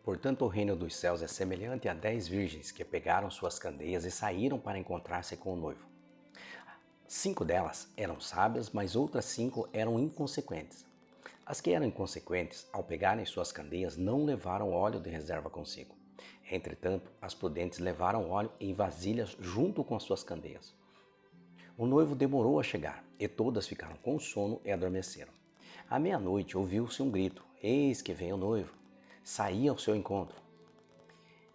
Portanto, o reino dos céus é semelhante a 10 virgens que pegaram suas candeias e saíram para encontrar-se com o noivo. 5 delas eram sábias, mas outras 5 eram inconsequentes. As que eram inconsequentes, ao pegarem suas candeias, não levaram óleo de reserva consigo. Entretanto, as prudentes levaram óleo em vasilhas junto com as suas candeias. O noivo demorou a chegar, e todas ficaram com sono e adormeceram. À meia-noite ouviu-se um grito: "Eis que vem o noivo! Saí ao seu encontro."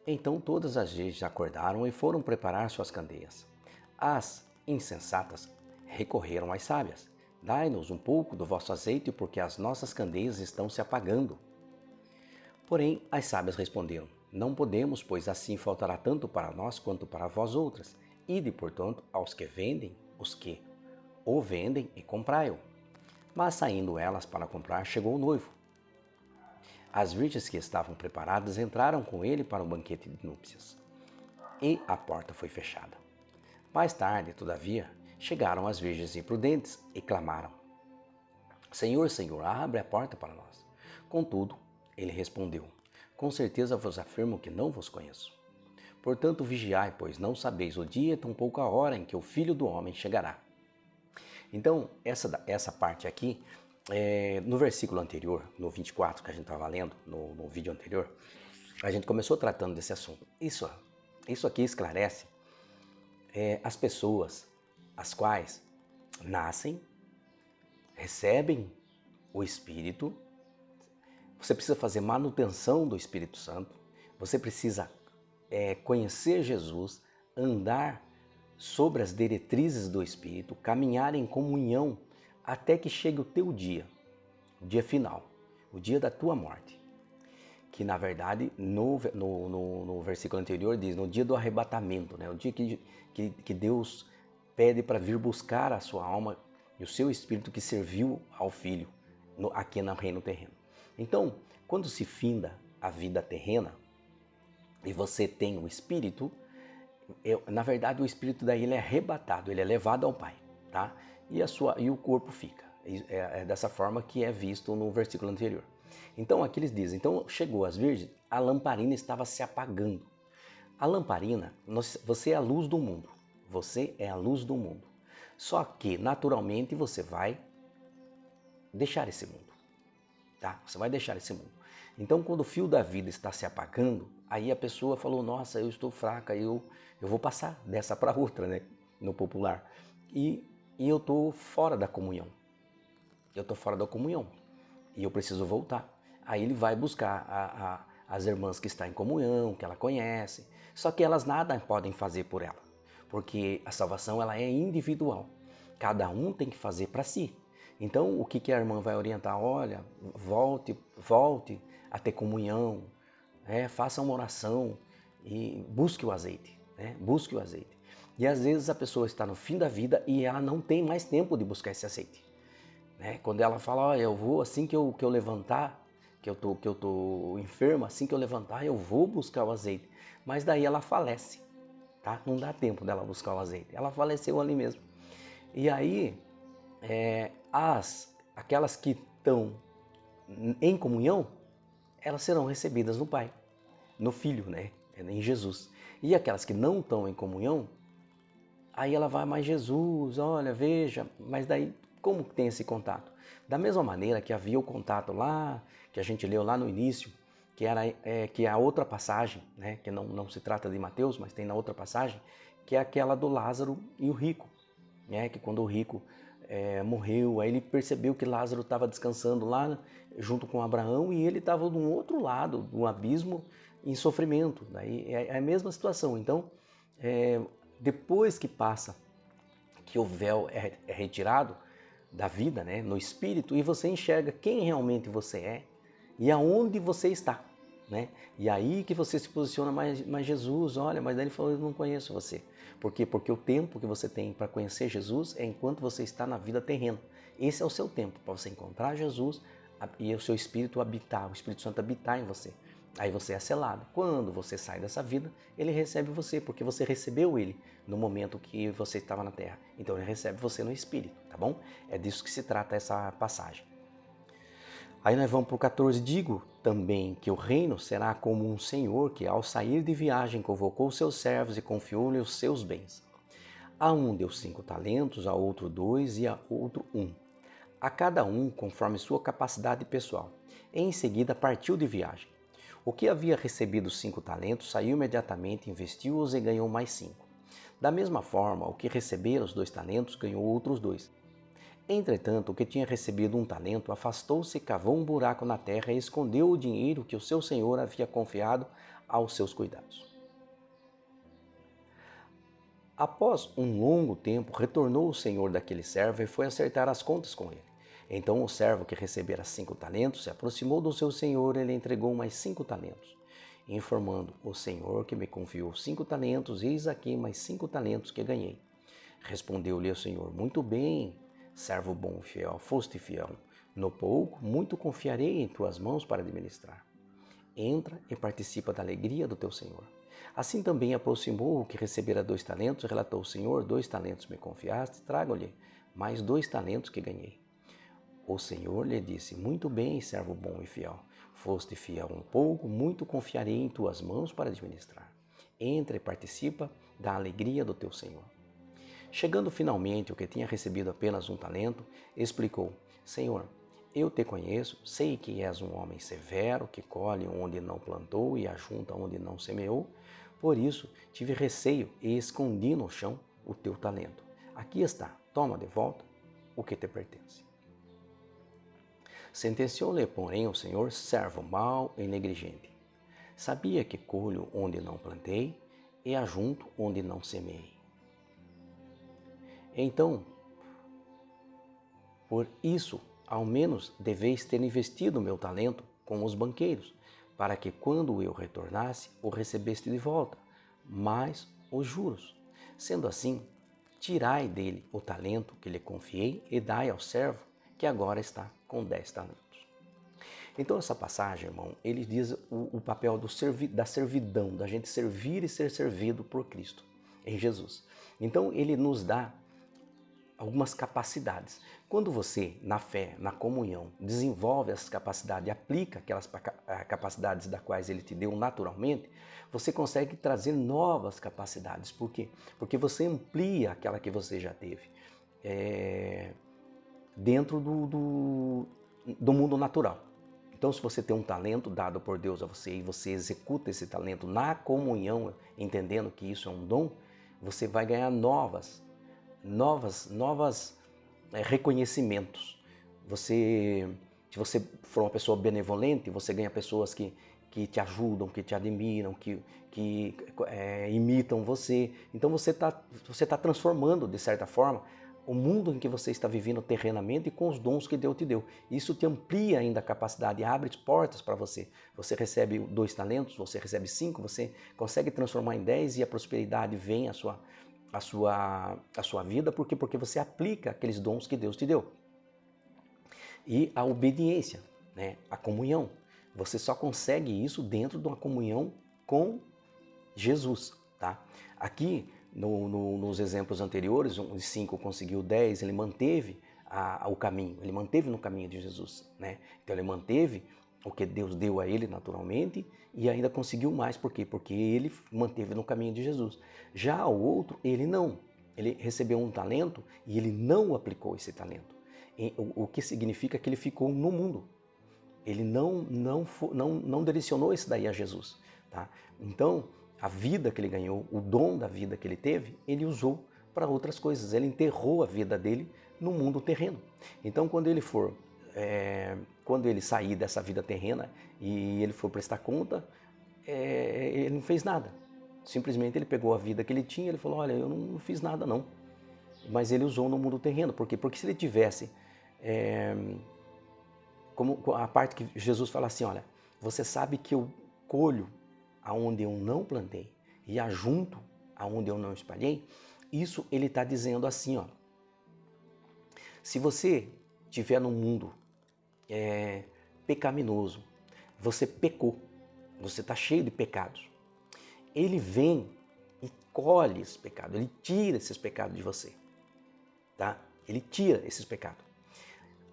Então todas as virgens acordaram e foram preparar suas candeias. As insensatas recorreram às sábias: "Dai-nos um pouco do vosso azeite, porque as nossas candeias estão se apagando." Porém, as sábias responderam: "Não podemos, pois assim faltará tanto para nós quanto para vós outras. Ide, portanto, aos que vendem, os que o vendem, e comprai-o." Mas saindo elas para comprar, chegou o noivo. As virgens que estavam preparadas entraram com ele para o banquete de núpcias, e a porta foi fechada. Mais tarde, todavia, chegaram as virgens imprudentes e clamaram: "Senhor, Senhor, abre a porta para nós." Contudo, ele respondeu: "Com certeza vos afirmo que não vos conheço. Portanto, vigiai, pois não sabeis o dia, tampouco a hora em que o Filho do Homem chegará." Então, essa parte aqui, no versículo anterior, no 24 que a gente estava lendo, no vídeo anterior, a gente começou tratando desse assunto. Isso aqui esclarece as pessoas as quais nascem, recebem o Espírito. Você precisa fazer manutenção do Espírito Santo, você precisa conhecer Jesus, andar sobre as diretrizes do Espírito, caminhar em comunhão até que chegue o teu dia, o dia final, o dia da tua morte. Que na verdade no versículo anterior diz, no dia do arrebatamento, né? O dia que Deus pede para vir buscar a sua alma e o seu espírito que serviu ao Filho aqui no reino terreno. Então, quando se finda a vida terrena e você tem o Espírito, na verdade o Espírito daí ele é arrebatado, ele é levado ao Pai, tá? E o corpo fica. É dessa forma que é visto no versículo anterior. Então aqui eles dizem, então chegou as virgens, a lamparina estava se apagando. A lamparina, você é a luz do mundo, você é a luz do mundo. Só que naturalmente você vai deixar esse mundo, tá? Você vai deixar esse mundo. Então quando o fio da vida está se apagando, aí a pessoa falou, nossa, eu estou fraca, eu vou passar dessa para outra, né? No popular. E eu estou fora da comunhão. Eu estou fora da comunhão. E eu preciso voltar. Aí ele vai buscar as irmãs que estão em comunhão, que ela conhece. Só que elas nada podem fazer por ela. Porque a salvação ela é individual. Cada um tem que fazer para si. Então o que a irmã vai orientar? Olha, volte a ter comunhão, faça uma oração e busque o azeite. Busque o azeite. E às vezes a pessoa está no fim da vida e ela não tem mais tempo de buscar esse azeite. Quando ela fala, eu vou assim que eu levantar, que eu tô enferma, assim que eu levantar eu vou buscar o azeite. Mas daí ela falece, tá? Não dá tempo dela buscar o azeite. Ela faleceu ali mesmo. E aí, aquelas que estão em comunhão, elas serão recebidas no Pai, no Filho, né? Em Jesus. E aquelas que não estão em comunhão, aí ela vai, mas Jesus, olha, veja, mas daí como tem esse contato? Da mesma maneira que havia o contato lá, que a gente leu lá no início, que é a outra passagem, né? Que não se trata de Mateus, mas tem na outra passagem, que é aquela do Lázaro e o rico. Que quando o rico morreu, aí ele percebeu que Lázaro estava descansando lá junto com Abraão e ele estava do outro lado do abismo em sofrimento. Daí é a mesma situação. Então, depois que passa, que o véu é retirado da vida, né, no espírito, e você enxerga quem realmente você é e aonde você está, né? E aí que você se posiciona, mas Jesus, olha, mas daí ele falou, eu não conheço você. Por quê? Porque o tempo que você tem para conhecer Jesus é enquanto você está na vida terrena. Esse é o seu tempo para você encontrar Jesus e o seu espírito habitar, o Espírito Santo habitar em você. Aí você é selado. Quando você sai dessa vida, ele recebe você, porque você recebeu ele no momento que você estava na terra. Então ele recebe você no espírito, tá bom? É disso que se trata essa passagem. Aí nós vamos para o 14. Digo também que o reino será como um senhor que, ao sair de viagem, convocou seus servos e confiou-lhe os seus bens. A um deu 5 talentos, a outro 2 e a outro 1, a cada um conforme sua capacidade pessoal. Em seguida partiu de viagem. O que havia recebido 5 talentos saiu imediatamente, investiu-os e ganhou mais 5. Da mesma forma, o que recebera os 2 talentos ganhou outros 2. Entretanto, o que tinha recebido 1 talento afastou-se, cavou um buraco na terra e escondeu o dinheiro que o seu senhor havia confiado aos seus cuidados. Após um longo tempo, retornou o senhor daquele servo e foi acertar as contas com ele. Então o servo que recebera 5 talentos se aproximou do seu senhor e lhe entregou mais 5 talentos, informando: o senhor que me confiou 5 talentos, eis aqui mais 5 talentos que ganhei. Respondeu-lhe o senhor: muito bem, servo bom e fiel, foste fiel. No pouco, muito confiarei em tuas mãos para administrar. Entra e participa da alegria do teu senhor. Assim também aproximou o que recebera 2 talentos e relatou: Senhor, 2 talentos me confiaste, trago-lhe mais 2 talentos que ganhei. O Senhor lhe disse: muito bem, servo bom e fiel. Foste fiel um pouco, muito confiarei em tuas mãos para administrar. Entra e participa da alegria do teu Senhor. Chegando finalmente o que tinha recebido apenas 1 talento, explicou: Senhor, eu te conheço, sei que és um homem severo, que colhe onde não plantou e ajunta onde não semeou. Por isso tive receio e escondi no chão o teu talento. Aqui está, toma de volta o que te pertence. Sentenciou-lhe, porém, o Senhor: servo mau e negligente. Sabia que colho onde não plantei e ajunto onde não semeei. Então, por isso, ao menos deveis ter investido o meu talento com os banqueiros, para que quando eu retornasse, o recebeste de volta, mais os juros. Sendo assim, tirai dele o talento que lhe confiei e dai ao servo que agora está com 10 talentos. Então essa passagem, irmão, ele diz o papel da servidão, da gente servir e ser servido por Cristo, em Jesus. Então ele nos dá algumas capacidades. Quando você, na fé, na comunhão, desenvolve essas capacidades e aplica aquelas capacidades das quais ele te deu naturalmente, você consegue trazer novas capacidades. Por quê? Porque você amplia aquela que você já teve dentro do mundo natural. Então, se você tem um talento dado por Deus a você e você executa esse talento na comunhão, entendendo que isso é um dom, você vai ganhar novos reconhecimentos. Se você for uma pessoa benevolente, você ganha pessoas que te ajudam, que te admiram, que imitam você. Então você tá transformando, de certa forma, o mundo em que você está vivendo terrenamente e com os dons que Deus te deu. Isso te amplia ainda a capacidade, abre portas para você. Você recebe 2 talentos, você recebe 5, você consegue transformar em 10 e a prosperidade vem à sua vida. Por quê? Porque você aplica aqueles dons que Deus te deu. E a obediência, né? A comunhão. Você só consegue isso dentro de uma comunhão com Jesus, tá? Aqui, nos exemplos anteriores, os 5 conseguiu 10, ele manteve o caminho, ele manteve no caminho de Jesus, né? Então ele manteve o que Deus deu a ele naturalmente e ainda conseguiu mais. Por quê? Porque ele manteve no caminho de Jesus. Já o outro, ele não. Ele recebeu um talento e ele não aplicou esse talento. O que significa que ele ficou no mundo. Ele não direcionou isso daí a Jesus, tá? Então, a vida que ele ganhou, o dom da vida que ele teve, ele usou para outras coisas. Ele enterrou a vida dele no mundo terreno. Então, quando ele sair dessa vida terrena e ele for prestar conta, ele não fez nada. Simplesmente ele pegou a vida que ele tinha, ele falou: olha, eu não fiz nada não. Mas ele usou no mundo terreno. Por quê? Porque se ele tivesse... como a parte que Jesus fala assim: olha, você sabe que eu colho aonde eu não plantei e ajunto aonde eu não espalhei. Isso ele está dizendo assim, ó. Se você estiver num mundo pecaminoso, você pecou, você está cheio de pecados, ele vem e colhe esse pecado, ele tira esses pecados de você, tá? Ele tira esses pecados.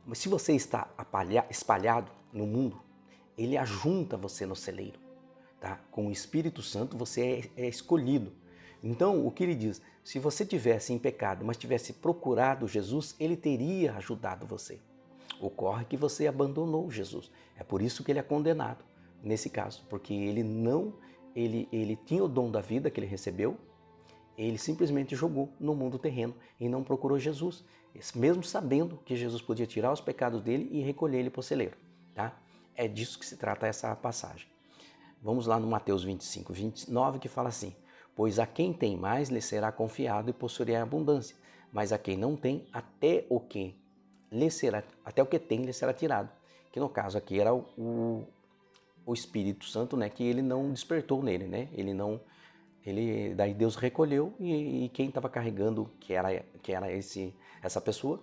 Mas se você está espalhado no mundo, ele ajunta você no celeiro. Tá? Com o Espírito Santo você é escolhido. Então, o que ele diz? Se você tivesse em pecado, mas tivesse procurado Jesus, ele teria ajudado você. Ocorre que você abandonou Jesus. É por isso que ele é condenado, nesse caso, porque ele tinha o dom da vida que ele recebeu, ele simplesmente jogou no mundo terreno e não procurou Jesus, mesmo sabendo que Jesus podia tirar os pecados dele e recolher ele para o celeiro. Tá? É disso que se trata essa passagem. Vamos lá no Mateus 25, 29, que fala assim: pois a quem tem mais lhe será confiado e possuirá abundância, mas a quem não tem, até o que tem lhe será tirado. Que no caso aqui era o Espírito Santo, né, que ele não despertou nele, né? Daí Deus recolheu e quem estava carregando, que era essa pessoa,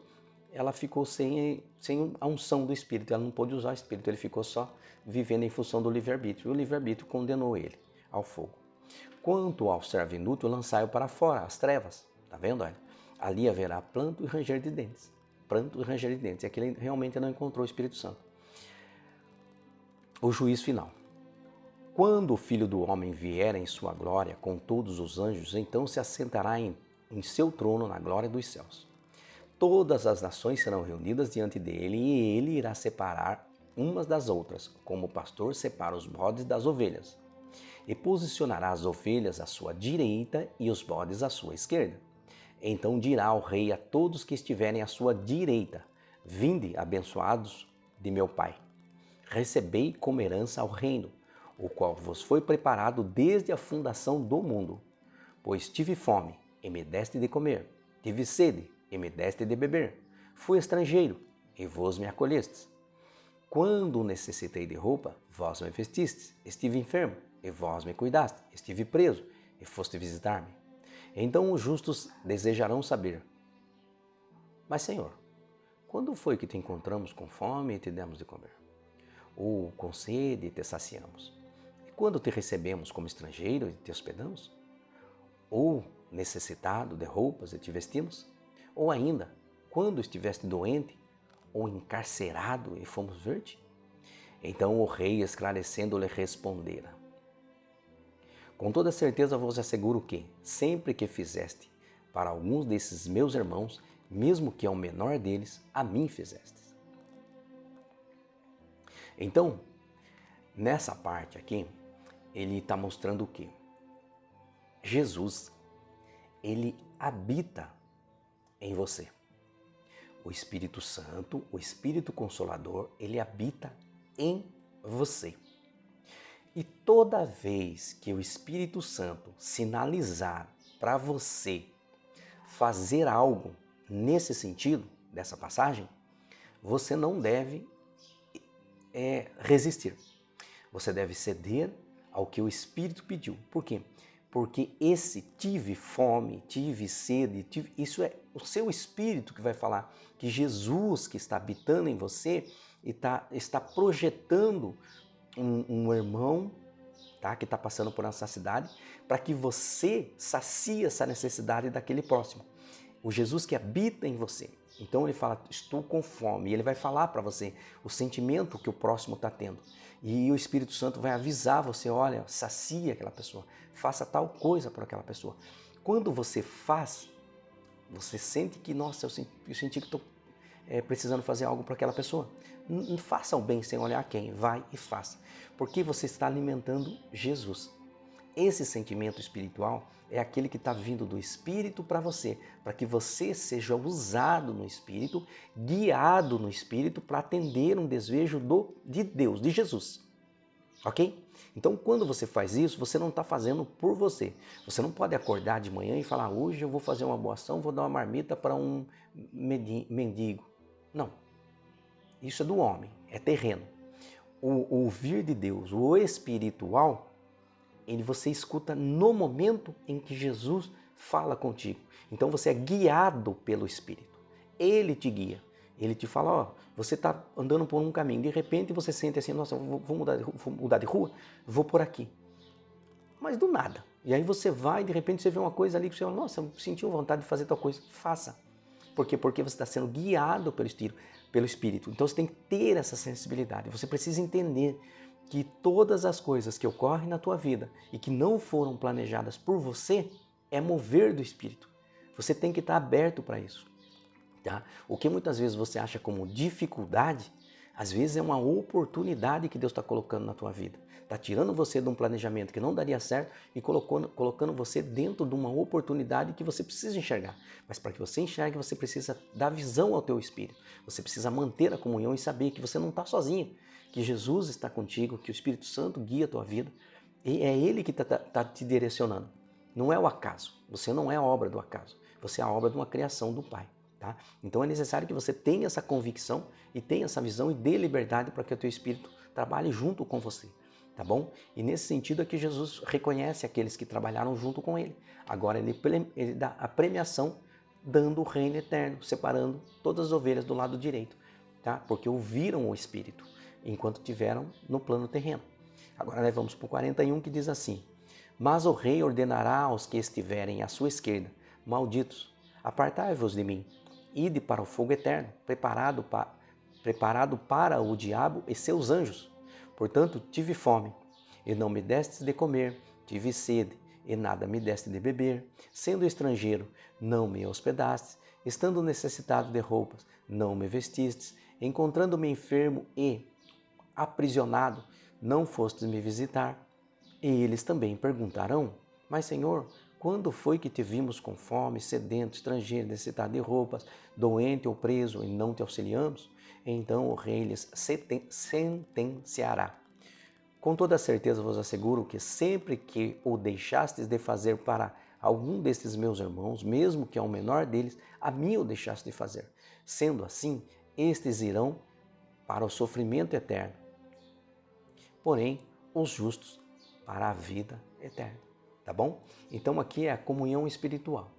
ela ficou sem a unção do Espírito, ela não pôde usar o Espírito, ele ficou só vivendo em função do livre-arbítrio. E o livre-arbítrio condenou ele ao fogo. Quanto ao servo inútil, lançai-o para fora, as trevas. Tá vendo? Olha, ali haverá pranto e ranger de dentes. Pranto e ranger de dentes. E aqui ele realmente não encontrou o Espírito Santo. O juízo final. Quando o Filho do Homem vier em sua glória com todos os anjos, então se assentará em seu trono na glória dos céus. Todas as nações serão reunidas diante dele e ele irá separar umas das outras, como o pastor separa os bodes das ovelhas. E posicionará as ovelhas à sua direita e os bodes à sua esquerda. Então dirá o rei a todos que estiverem à sua direita: vinde, abençoados de meu Pai. Recebei como herança o reino, o qual vos foi preparado desde a fundação do mundo. Pois tive fome, e me deste de comer. Tive sede, e me deste de beber. Fui estrangeiro, e vos me acolhestes. Quando necessitei de roupa, vós me vestistes. Estive enfermo, e vós me cuidaste. Estive preso, e foste visitar-me. Então os justos desejarão saber: mas, Senhor, quando foi que te encontramos com fome e te demos de comer? Ou com sede e te saciamos? E quando te recebemos como estrangeiro e te hospedamos? Ou necessitado de roupas e te vestimos? Ou ainda, quando estiveste doente ou encarcerado e fomos ver-te? Então o rei, esclarecendo, lhe respondera: com toda certeza vos asseguro que, sempre que fizeste para alguns desses meus irmãos, mesmo que ao menor deles, a mim fizestes. Então, nessa parte aqui, ele está mostrando o quê? Jesus, ele habita em você. O Espírito Santo, o Espírito Consolador, ele habita em você. E toda vez que o Espírito Santo sinalizar para você fazer algo nesse sentido, dessa passagem, você não deve resistir. Você deve ceder ao que o Espírito pediu. Por quê? Porque esse tive fome, tive sede, isso é o seu Espírito que vai falar que Jesus que está habitando em você e está projetando um irmão, tá, que está passando por necessidade, para que você sacie essa necessidade daquele próximo. O Jesus que habita em você. Então ele fala: estou com fome. E ele vai falar para você o sentimento que o próximo está tendo. E o Espírito Santo vai avisar você: olha, sacia aquela pessoa, faça tal coisa para aquela pessoa. Quando você faz, você sente que, nossa, eu senti que estou precisando fazer algo para aquela pessoa. Não faça o bem sem olhar quem, vai e faça. Porque você está alimentando Jesus. Esse sentimento espiritual é aquele que está vindo do Espírito para você, para que você seja usado no Espírito, guiado no Espírito para atender um desejo de Deus, de Jesus. Ok? Então, quando você faz isso, você não está fazendo por você. Você não pode acordar de manhã e falar: hoje eu vou fazer uma boa ação, vou dar uma marmita para um mendigo. Não. Isso é do homem, é terreno. O ouvir de Deus, o espiritual, você escuta no momento em que Jesus fala contigo. Então você é guiado pelo Espírito. Ele te guia. Ele te fala: ó, você está andando por um caminho. De repente você sente assim: nossa, vou mudar de rua, vou por aqui. Mas do nada. E aí você vai, de repente você vê uma coisa ali que você fala: nossa, eu senti vontade de fazer tal coisa. Faça. Por quê? Porque você está sendo guiado pelo Espírito. Então você tem que ter essa sensibilidade. Você precisa entender que todas as coisas que ocorrem na tua vida e que não foram planejadas por você é mover do Espírito. Você tem que estar aberto para isso. Tá? O que muitas vezes você acha como dificuldade, às vezes é uma oportunidade que Deus está colocando na tua vida. Está tirando você de um planejamento que não daria certo e colocando você dentro de uma oportunidade que você precisa enxergar. Mas para que você enxergue, você precisa dar visão ao teu espírito. Você precisa manter a comunhão e saber que você não está sozinho, que Jesus está contigo, que o Espírito Santo guia a tua vida. E é Ele que está te direcionando. Não é o acaso. Você não é a obra do acaso. Você é a obra de uma criação do Pai. Tá? Então é necessário que você tenha essa convicção e tenha essa visão e dê liberdade para que o teu espírito trabalhe junto com você, tá bom? E nesse sentido é que Jesus reconhece aqueles que trabalharam junto com ele. Agora ele dá a premiação dando o reino eterno, separando todas as ovelhas do lado direito, tá? Porque ouviram o Espírito enquanto estiveram no plano terreno. Agora nós vamos para o 41 que diz assim: mas o rei ordenará aos que estiverem à sua esquerda: malditos, apartai-vos de mim. Ide para o fogo eterno, preparado para o diabo e seus anjos. Portanto, tive fome, e não me destes de comer, tive sede, e nada me deste de beber. Sendo estrangeiro, não me hospedastes, estando necessitado de roupas, não me vestistes, encontrando-me enfermo e aprisionado, não fostes me visitar. E eles também perguntarão: mas, Senhor, quando foi que te vimos com fome, sedento, estrangeiro, necessitado de roupas, doente ou preso, e não te auxiliamos? Então o rei lhes sentenciará: com toda certeza vos asseguro que sempre que o deixastes de fazer para algum destes meus irmãos, mesmo que ao menor deles, a mim o deixaste de fazer. Sendo assim, estes irão para o sofrimento eterno, porém os justos para a vida eterna. Tá bom? Então aqui é a comunhão espiritual,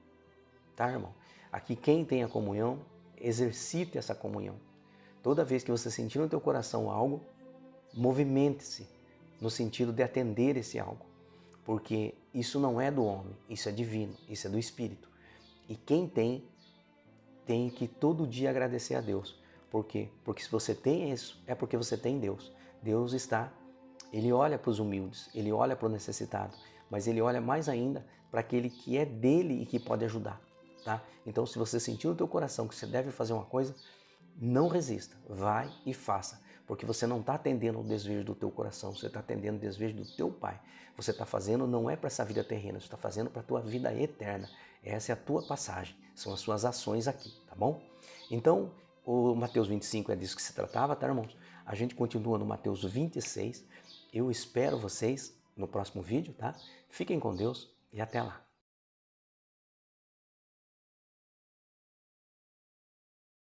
tá, irmão? Aqui quem tem a comunhão, exercite essa comunhão. Toda vez que você sentir no teu coração algo, movimente-se no sentido de atender esse algo, porque isso não é do homem, isso é divino, isso é do Espírito. E quem tem que todo dia agradecer a Deus. Por quê? Porque se você tem isso, é porque você tem Deus. Deus Ele olha para os humildes, Ele olha para o necessitado, mas Ele olha mais ainda para aquele que é dele e que pode ajudar, tá? Então, se você sentir no teu coração que você deve fazer uma coisa, não resista, vai e faça, porque você não está atendendo ao desejo do teu coração, você está atendendo ao desejo do teu Pai. Você está fazendo não é para essa vida terrena, você está fazendo para a tua vida eterna. Essa é a tua passagem, são as suas ações aqui, tá bom? Então, o Mateus 25 é disso que se tratava, tá, irmãos? A gente continua no Mateus 26. Eu espero vocês no próximo vídeo, tá? Fiquem com Deus e até lá.